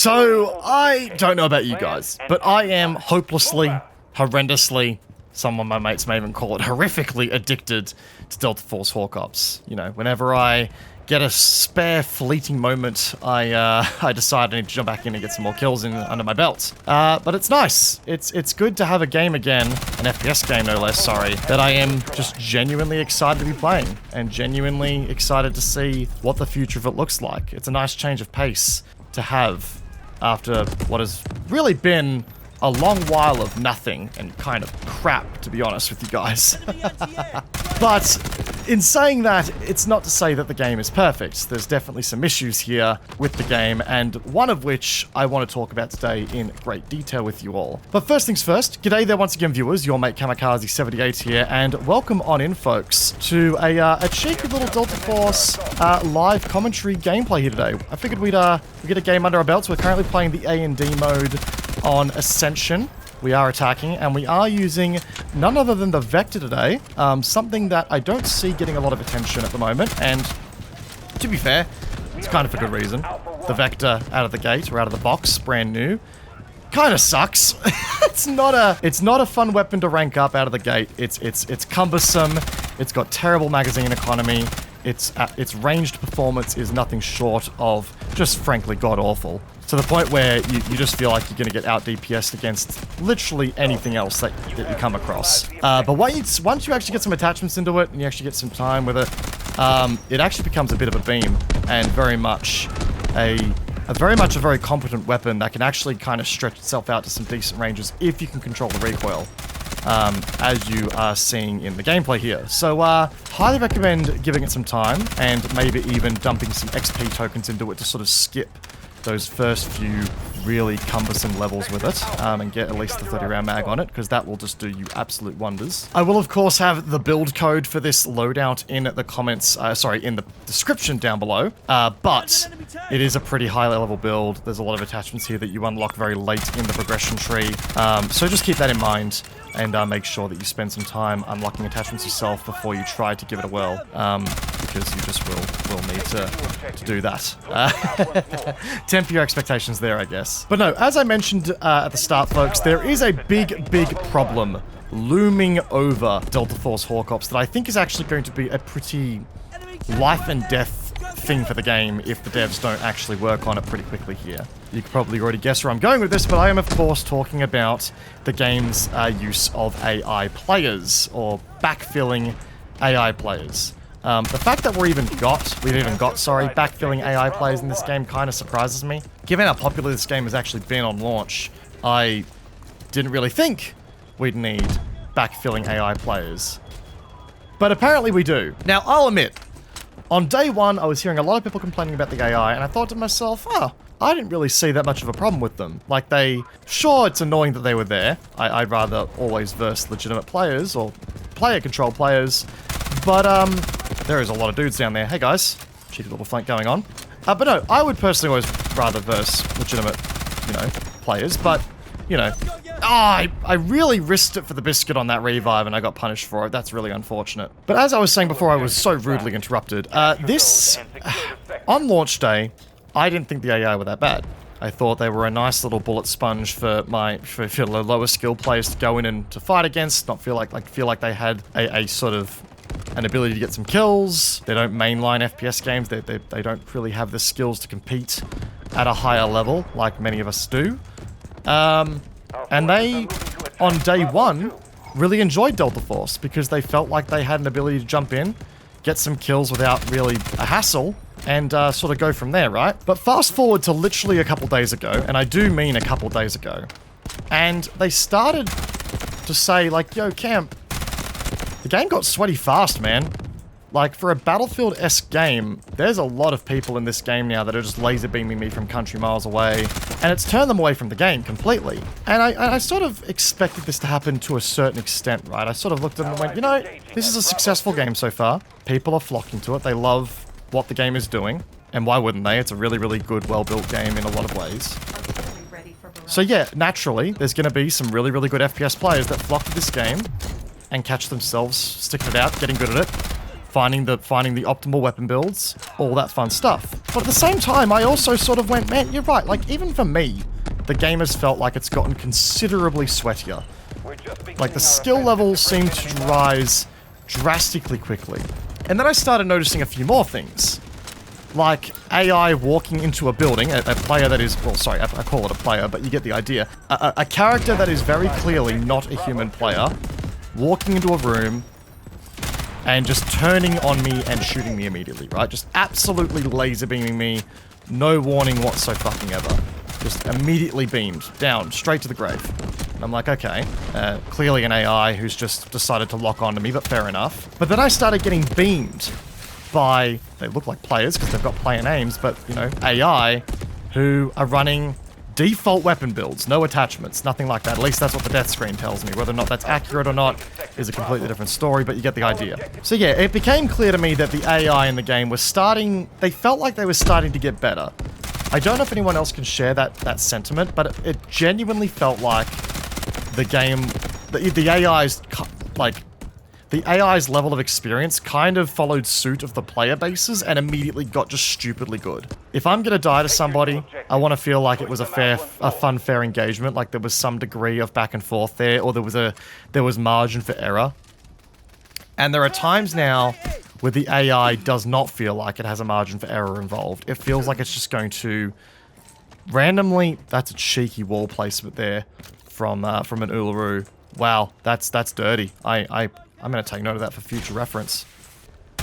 So, I don't know about you guys, but I am hopelessly, horrendously, some of my mates may even call it horrifically addicted to Delta Force Hawk Ops. You know, whenever I get a spare fleeting moment, I decide I need to jump back in and get some more kills under my belt. But it's nice. It's good to have a game again, an FPS game no less, sorry, that I am just genuinely excited to be playing and genuinely excited to see what the future of it looks like. It's a nice change of pace to have after what has really been a long while of nothing and kind of crap, to be honest with you guys. But in saying that, it's not to say that the game is perfect. There's definitely some issues here with the game, and one of which I want to talk about today in great detail with you all. But first things first, g'day there once again, viewers. Your mate Kamikaze78 here, and welcome on in, folks, to a cheeky little Delta Force live commentary gameplay here today. I figured we'd get a game under our belts. We're currently playing the AMD mode on Ascension. We are attacking, and we are using none other than the Vector today, something that I don't see getting a lot of attention at the moment, and to be fair, it's kind of for good reason. The Vector out of the gate, or out of the box, brand new, kind of sucks. It's not a fun weapon to rank up out of the gate. It's cumbersome. It's got terrible magazine economy. Its ranged performance is nothing short of just frankly god-awful. To the point where you just feel like you're going to get out DPS'd against literally anything else that you come across. But once you actually get some attachments into it, and you actually get some time with it, it actually becomes a bit of a beam, and very much a very competent weapon that can actually kind of stretch itself out to some decent ranges if you can control the recoil. As you are seeing in the gameplay here. So, highly recommend giving it some time, and maybe even dumping some XP tokens into it to sort of skip those first few really cumbersome levels with it, and get at least the 30-round mag on it, because that will just do you absolute wonders. I will, of course, have the build code for this loadout in the comments, in the description down below, but it is a pretty high-level build. There's a lot of attachments here that you unlock very late in the progression tree, so just keep that in mind, and make sure that you spend some time unlocking attachments yourself before you try to give it a whirl, because you just will need to do that. Temper your expectations there, I guess. But no, as I mentioned at the start, folks, there is a big problem looming over Delta Force Hawk Ops that I think is actually going to be a pretty life and death thing for the game if the devs don't actually work on it pretty quickly here. You can probably already guess where I'm going with this, but I am, of course, talking about the game's use of AI players, or backfilling AI players. The fact that we've even got backfilling AI players in this game kind of surprises me. Given how popular this game has actually been on launch, I didn't really think we'd need backfilling AI players. But apparently we do. Now, I'll admit, on day one, I was hearing a lot of people complaining about the AI, and I thought to myself, I didn't really see that much of a problem with them. Like, sure, it's annoying that they were there. I'd rather always verse legitimate players, or player-controlled players, but, there is a lot of dudes down there. Hey guys, cheeky little flank going on. But no, I would personally always rather verse legitimate, players, but, I really risked it for the biscuit on that revive, and I got punished for it. That's really unfortunate. But as I was saying before, I was so rudely interrupted. On launch day, I didn't think the AI were that bad. I thought they were a nice little bullet sponge for lower skill players to go in and to fight against, not feel like they had a sort of an ability to get some kills. They don't mainline FPS games. They don't really have the skills to compete at a higher level like many of us do. And they, on day one, really enjoyed Delta Force because they felt like they had an ability to jump in, get some kills without really a hassle, and sort of go from there, right? But fast forward to literally a couple days ago, and I do mean a couple days ago, and they started to say, like, yo, Camp, the game got sweaty fast, man. Like, for a Battlefield-esque game, there's a lot of people in this game now that are just laser beaming me from country miles away, and it's turned them away from the game completely. And I sort of expected this to happen to a certain extent, right? I sort of looked at it and went, this is a successful game so far. People are flocking to it. They love what the game is doing. And why wouldn't they? It's a really, really good, well-built game in a lot of ways. So yeah, naturally, there's going to be some really, really good FPS players that flock to this game and catch themselves sticking it out, getting good at it, finding the optimal weapon builds, all that fun stuff. But at the same time, I also sort of went, man, you're right. Like, even for me, the game has felt like it's gotten considerably sweatier. Like, the skill level seemed to rise drastically quickly. And then I started noticing a few more things. Like AI walking into a building, a player that is, well, sorry, I call it a player, but you get the idea. A character that is very clearly not a human player, walking into a room and just turning on me and shooting me immediately, right? Just absolutely laser beaming me, no warning whatsoever. Just immediately beamed down, straight to the grave. And I'm like, okay, clearly an AI who's just decided to lock onto me, but fair enough. But then I started getting beamed by, they look like players because they've got player names, but, you know, AI who are running default weapon builds, no attachments, nothing like that. At least that's what the death screen tells me. Whether or not that's accurate or not is a completely different story, but you get the idea. So yeah, it became clear to me that the AI in the game was starting, they felt like they were starting to get better. I don't know if anyone else can share that sentiment, but it genuinely felt like the game, the AI's, like, the AI's level of experience kind of followed suit of the player bases and immediately got just stupidly good. If I'm gonna die to somebody, I want to feel like it was a fun, fair engagement, like there was some degree of back and forth there, or there was margin for error. And there are times now where the AI does not feel like it has a margin for error involved. It feels like it's just going to randomly, that's a cheeky wall placement there from an Uluru. Wow, that's dirty. I'm going to take note of that for future reference.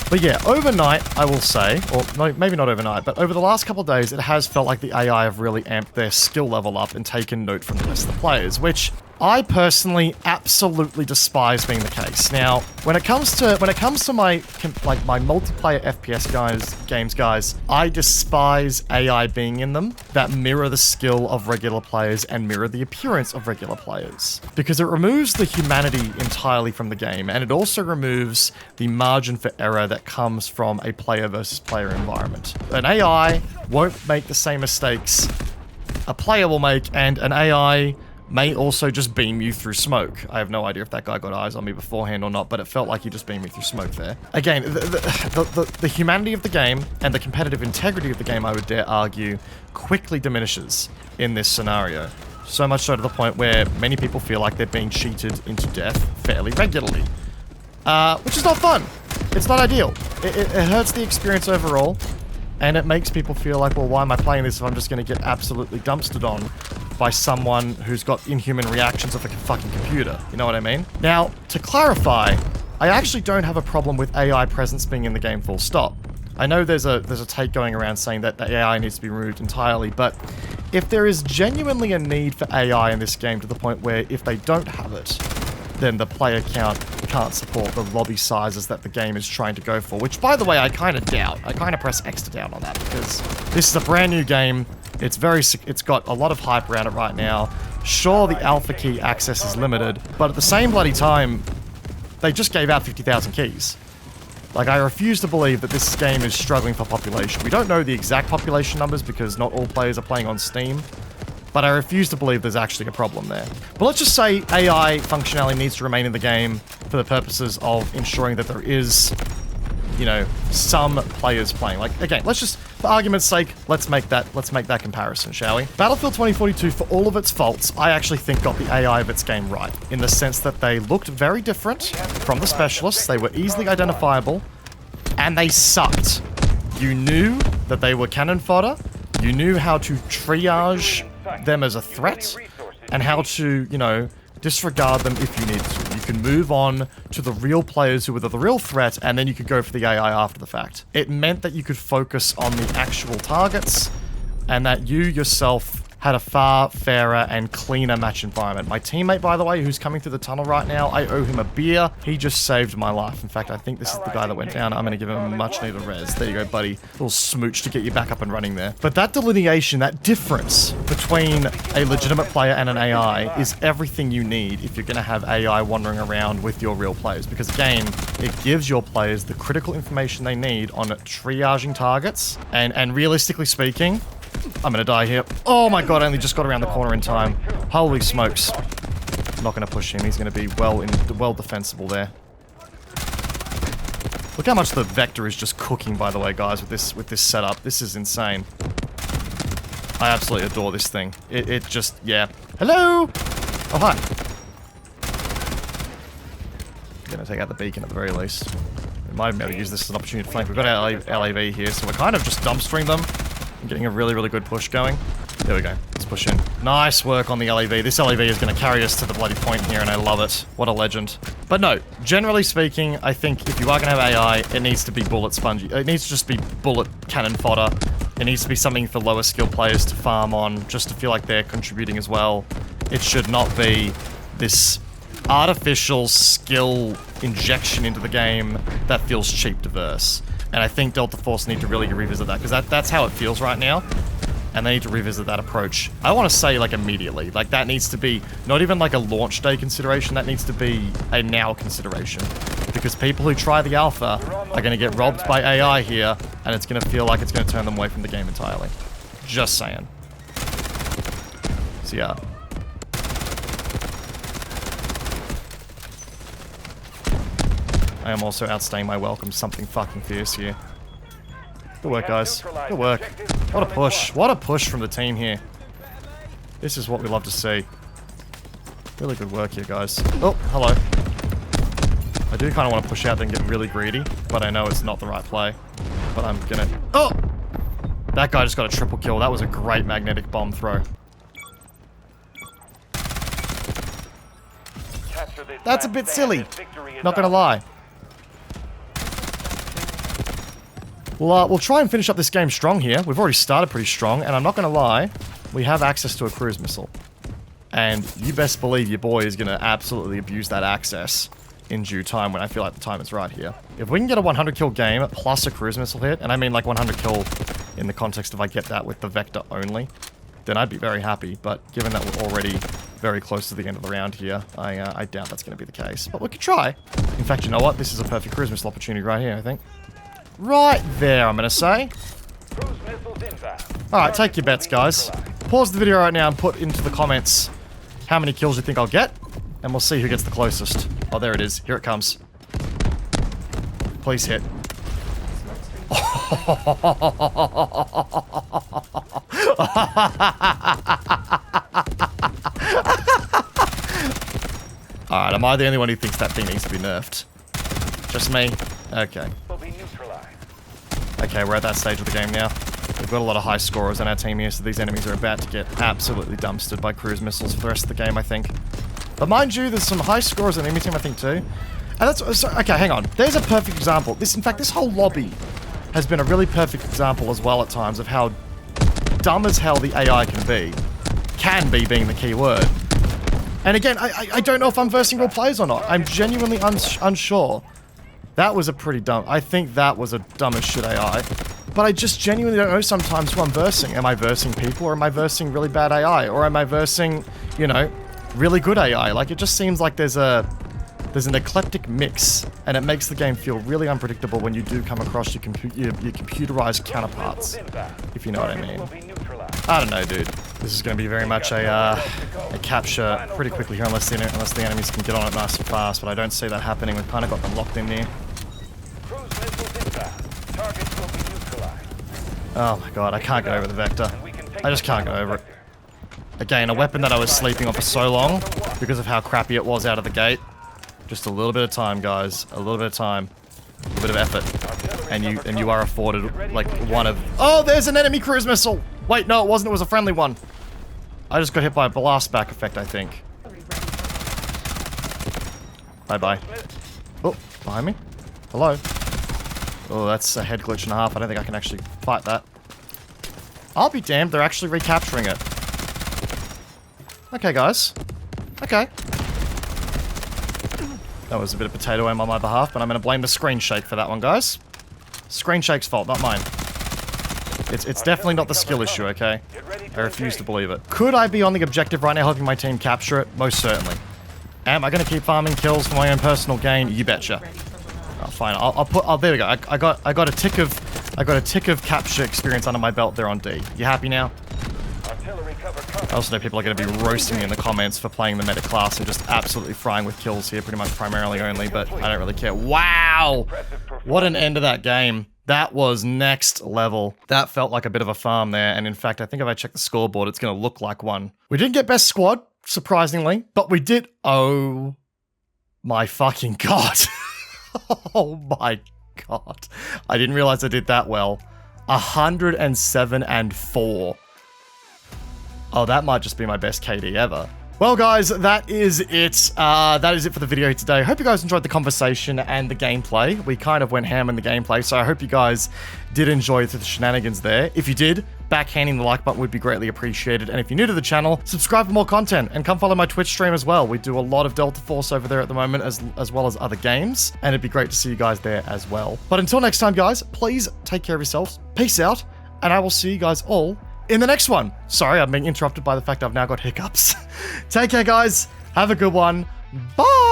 But yeah, overnight, I will say, or no, maybe not overnight, but over the last couple of days, it has felt like the AI have really amped their skill level up and taken note from the rest of the players, which I personally absolutely despise being the case. Now, when it comes to my multiplayer FPS games, guys, I despise AI being in them that mirror the skill of regular players and mirror the appearance of regular players. Because it removes the humanity entirely from the game, and it also removes the margin for error that comes from a player versus player environment. An AI won't make the same mistakes a player will make, and an AI may also just beam you through smoke. I have no idea if that guy got eyes on me beforehand or not, but it felt like he just beamed me through smoke there. Again, the humanity of the game and the competitive integrity of the game, I would dare argue, quickly diminishes in this scenario. So much so to the point where many people feel like they're being cheated into death fairly regularly. Which is not fun. It's not ideal. It hurts the experience overall, and it makes people feel like, well, why am I playing this if I'm just going to get absolutely dumpstered on by someone who's got inhuman reactions of a fucking computer? You know what I mean? Now, to clarify, I actually don't have a problem with AI presence being in the game full stop. I know there's a take going around saying that the AI needs to be removed entirely, but if there is genuinely a need for AI in this game to the point where if they don't have it, then the player count can't support the lobby sizes that the game is trying to go for, which, by the way, I kind of doubt. I kind of press X to doubt on that, because this is a brand new game. It's got a lot of hype around it right now. Sure, the alpha key access is limited, but at the same bloody time, they just gave out 50,000 keys. Like, I refuse to believe that this game is struggling for population. We don't know the exact population numbers because not all players are playing on Steam, but I refuse to believe there's actually a problem there. But let's just say AI functionality needs to remain in the game for the purposes of ensuring that there is, you know, some players playing. Like, again, let's just, for argument's sake, let's make that comparison, shall we? Battlefield 2042, for all of its faults, I actually think got the AI of its game right, in the sense that they looked very different from the specialists, they were easily identifiable, and they sucked. You knew that they were cannon fodder, you knew how to triage them as a threat, and how to, you know, disregard them if you need to. You can move on to the real players who were the real threat, and then you could go for the AI after the fact. It meant that you could focus on the actual targets, and that you yourself had a far fairer and cleaner match environment. My teammate, by the way, who's coming through the tunnel right now, I owe him a beer. He just saved my life. In fact, I think this is the guy that went down. I'm going to give him a much needed res. There you go, buddy. Little smooch to get you back up and running there. But that delineation, that difference between a legitimate player and an AI is everything you need if you're going to have AI wandering around with your real players. Because again, it gives your players the critical information they need on triaging targets. And realistically speaking, I'm gonna die here. Oh my god, I only just got around the corner in time. Holy smokes. I'm not gonna push him. He's gonna be well defensible there. Look how much the Vector is just cooking, by the way, guys, with this setup. This is insane. I absolutely adore this thing. It just, yeah. Hello! Oh, hi. I'm gonna take out the beacon at the very least. We might be able to use this as an opportunity to flank. We've got our LAV here, so we're kind of just dumpstering them and getting a really, really good push going. There we go. Let's push in. Nice work on the LAV. This LAV is going to carry us to the bloody point here, and I love it. What a legend. But no, generally speaking, I think if you are going to have AI, it needs to be bullet spongy. It needs to just be bullet cannon fodder. It needs to be something for lower skill players to farm on, just to feel like they're contributing as well. It should not be this artificial skill injection into the game that feels cheap diverse. And I think Delta Force need to really revisit that, because that's how it feels right now. And they need to revisit that approach. I want to say, like, immediately. Like, that needs to be not even like a launch day consideration. That needs to be a now consideration. Because people who try the alpha are going to get robbed by AI here, and it's going to feel like it's going to turn them away from the game entirely. Just saying. So, yeah. I am also outstaying my welcome something fucking fierce here. Good work, guys. Good work. What a push. What a push from the team here. This is what we love to see. Really good work here, guys. Oh, hello. I do kind of want to push out and get really greedy, but I know it's not the right play. But I'm gonna... Oh! That guy just got a triple kill. That was a great magnetic bomb throw. That's a bit silly. Not gonna lie. We'll try and finish up this game strong here. We've already started pretty strong, and I'm not going to lie, we have access to a cruise missile. And you best believe your boy is going to absolutely abuse that access in due time when I feel like the time is right here. If we can get a 100 kill game plus a cruise missile hit, and I mean like 100 kill in the context of I get that with the Vector only, then I'd be very happy. But given that we're already very close to the end of the round here, I doubt that's going to be the case. But we could try. In fact, you know what? This is a perfect cruise missile opportunity right here, I think. Right there, I'm going to say. Alright, take your bets, guys. Pause the video right now and put into the comments how many kills you think I'll get, and we'll see who gets the closest. Oh, there it is. Here it comes. Please hit. Alright, am I the only one who thinks that thing needs to be nerfed? Just me? Okay. Okay, we're at that stage of the game now. We've got a lot of high scorers on our team here, so these enemies are about to get absolutely dumpstered by cruise missiles for the rest of the game, I think. But mind you, there's some high scorers on the enemy team, I think, too. And that's... So, okay, hang on. There's a perfect example. In fact, this whole lobby has been a really perfect example as well at times of how dumb as hell the AI can be. Can be being the key word. And again, I don't know if I'm versing real players or not. I'm genuinely unsure. That was a pretty dumb... I think that was a dumb as shit AI. But I just genuinely don't know sometimes who I'm versing. Am I versing people, or am I versing really bad AI? Or am I versing, you know, really good AI? Like, it just seems like there's an eclectic mix, and it makes the game feel really unpredictable when you do come across your computerized counterparts, if you know what I mean. I don't know, dude. This is going to be very much a capture pretty quickly here, unless the enemies can get on it nice and fast, but I don't see that happening. We've kind of got them locked in here. Oh my god, I can't get over the Vector. I just can't get over it. Again, a weapon that I was sleeping on for so long because of how crappy it was out of the gate. Just a little bit of time, guys. A little bit of time. A little bit of effort. And you are afforded, like, one of... Oh, there's an enemy cruise missile! Wait, no, it wasn't. It was a friendly one. I just got hit by a blast back effect, I think. Bye-bye. Oh, behind me? Hello? Oh, that's a head glitch and a half. I don't think I can actually fight that. I'll be damned, they're actually recapturing it. Okay, guys. Okay. That was a bit of potato aim on my behalf, but I'm going to blame the screen shake for that one, guys. Screen shake's fault, not mine. It's definitely not the skill issue, okay? I refuse to believe it. Could I be on the objective right now helping my team capture it? Most certainly. Am I going to keep farming kills for my own personal gain? You betcha. Oh, fine. I'll put... Oh, there we go. I got a tick of capture experience under my belt there on D. You happy now? I also know people are going to be roasting me in the comments for playing the meta class and just absolutely frying with kills here, pretty much primarily only, but I don't really care. Wow! What an end to that game. That was next level. That felt like a bit of a farm there. And in fact, I think if I check the scoreboard, it's going to look like one. We didn't get best squad, surprisingly, but we did. Oh my fucking God. Oh my God. I didn't realize I did that well. 107 and 4. Oh, that might just be my best KD ever. Well, guys, that is it. That is it for the video today. Hope you guys enjoyed the conversation and the gameplay. We kind of went ham in the gameplay, so I hope you guys did enjoy the shenanigans there. If you did, backhanding the like button would be greatly appreciated. And if you're new to the channel, subscribe for more content and come follow my Twitch stream as well. We do a lot of Delta Force over there at the moment, as well as other games, and it'd be great to see you guys there as well. But until next time, guys, please take care of yourselves. Peace out, and I will see you guys all in the next one. Sorry, I'm being interrupted by the fact I've now got hiccups. Take care, guys. Have a good one. Bye.